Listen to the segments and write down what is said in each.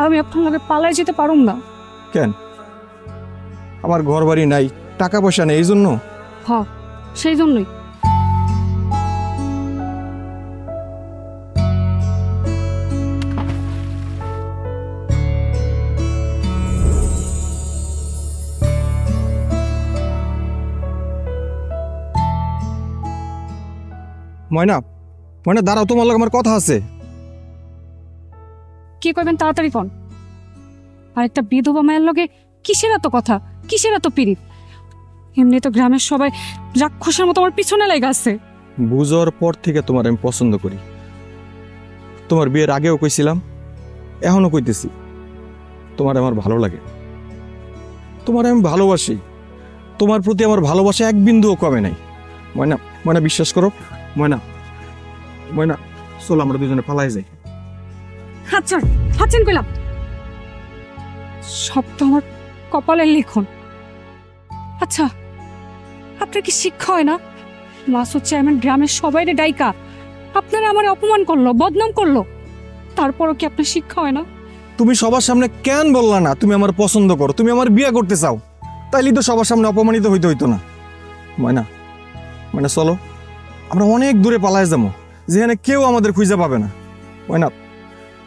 আমি আপনার লগে পালায় যেতে পারুম না। কেন? আমার ঘর বাড়ি নাই, টাকা পয়সা নেই, এই জন্য? হ্যাঁ, সেই জন্যই। ময়না, ময়না দাঁড়াও, তোমার লগে আমার কথা আছে। কি করবেন তাড়াতাড়ি ফোন। আর একটা বিধবা মায়ের লগে কিসের এত কথা, কিসের এত পিরিত? এমনি তো গ্রামের সবাই রাক্ষসের মতো আমার পিছনে লেগে আছে। বুঝার পর থেকে তোমার আমি পছন্দ করি। তোমার বিয়ের আগেও কইছিলাম, এখনো কইতেছি, তোমার আমার ভালো লাগে, তোমার আমি ভালোবাসি, তোমার প্রতি আমার ভালোবাসা এক বিন্দুও কমে নাই। ময়না, ময়না বিশ্বাস করো। ময়না, ময়না চলো আমরা দুজনে পালাই যাই। হাচ্ছেন হাচ্ছেন কইলাম, সব তো আমার কপালের লিখন। আচ্ছা, আপনার কি শিক্ষা হয় না? মাসুদ চেয়ারম্যান গ্রামের সবাইরে ডাইকা আপনারা আমার অপমান করলো, বদনাম করলো, তারপরও কি আপনার শিক্ষা হয় না? তুমি সবার সামনে কেন বললা না তুমি আমার পছন্দ করো, তুমি আমার বিয়ে করতে চাও? তাইলে তো সবার সামনে অপমানিত হইতো না। ময়না, ময়না চলো আমরা অনেক দূরে পালায় যাবো, যেখানে কেউ আমাদের খুঁজে পাবে না। ময়না,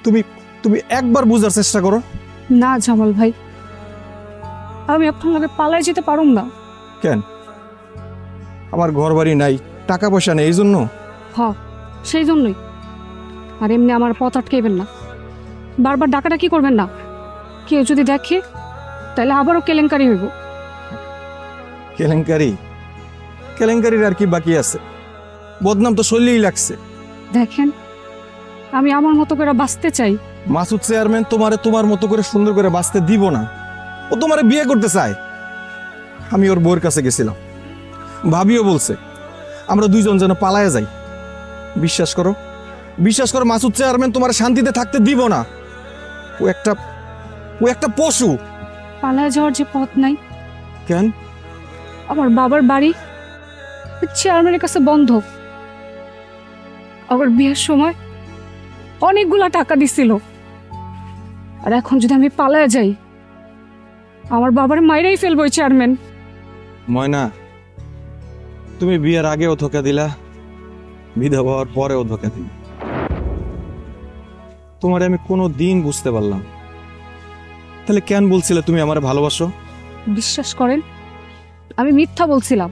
তুমি তুমি একবার বুঝার চেষ্টা করো। না জামাল ভাই, আমি আপনার লগে পালায় যেতে পারুম না। কেন? আমার ঘর বাড়ি নাই, টাকা পয়সা নেই, এই জন্য? হ্যাঁ, সেই জন্যই। আর এমনি আমার পথ আটকেবেন না, বারবার ডাকাডাকি করবেন না। কেউ যদি দেখে তাহলে আবারও কেলেঙ্কারি হইব। কেলেঙ্কারি? কেলেঙ্কারির আর কি বাকি আছে? বদনাম তো শৈলেই লাগছে। দেখেন, আমি আমার মতো করে বাঁচতে চাই। মাসুদ চেয়ারম্যান তোমারে তোমার মতো করে সুন্দর করে বাঁচতে দিব না, ও তোমারে বিয়ে করতে চায়। আমি ওর বউয়ের কাছে গেছিলাম, ভাবিও বলছে আমরা দুইজন যেন পালায় যাই। বিশ্বাস করো, বিশ্বাস করো, মাসুদ চেয়ারম্যান তোমার শান্তিতে থাকতে দিব না। ও একটা পশু। পালায় যাওয়ার যে পথ নাই। কেন? আমার বাবার বাড়ি চেয়ারম্যানের কাছে বন্ধ। আবার বিয়ের সময় অনেকগুলা টাকা দিছিল, আর এখন যদি আমি পালায় যাই আমার বাবার মাইরাই ফেলবো চেয়ারম্যান। ময়না, তুমি বিয়ের আগেও ধোকা দিলা, বিধবা হওয়ার পরেও ধোকা দিলা। তোমার আমি কোনো দিন বুঝতে পারলাম, তাহলে কেন বলছিলে তুমি আমার ভালোবাসো? বিশ্বাস করেন, আমি মিথ্যা বলছিলাম।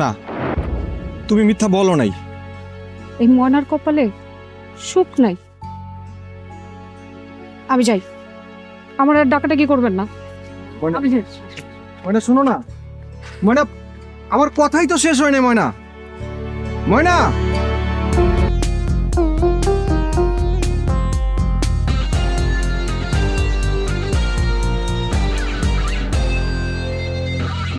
না, তুমি মিথ্যা বলো নাই। এই ময়নার কপালে সুখ নাই। আমি যাই, আমার আর ডাকাডাকি করবেন না। আমি যাই। ময়না শোনো না, ময়না আমার কথাই তো শেষ হয় না। ময়না, ময়না।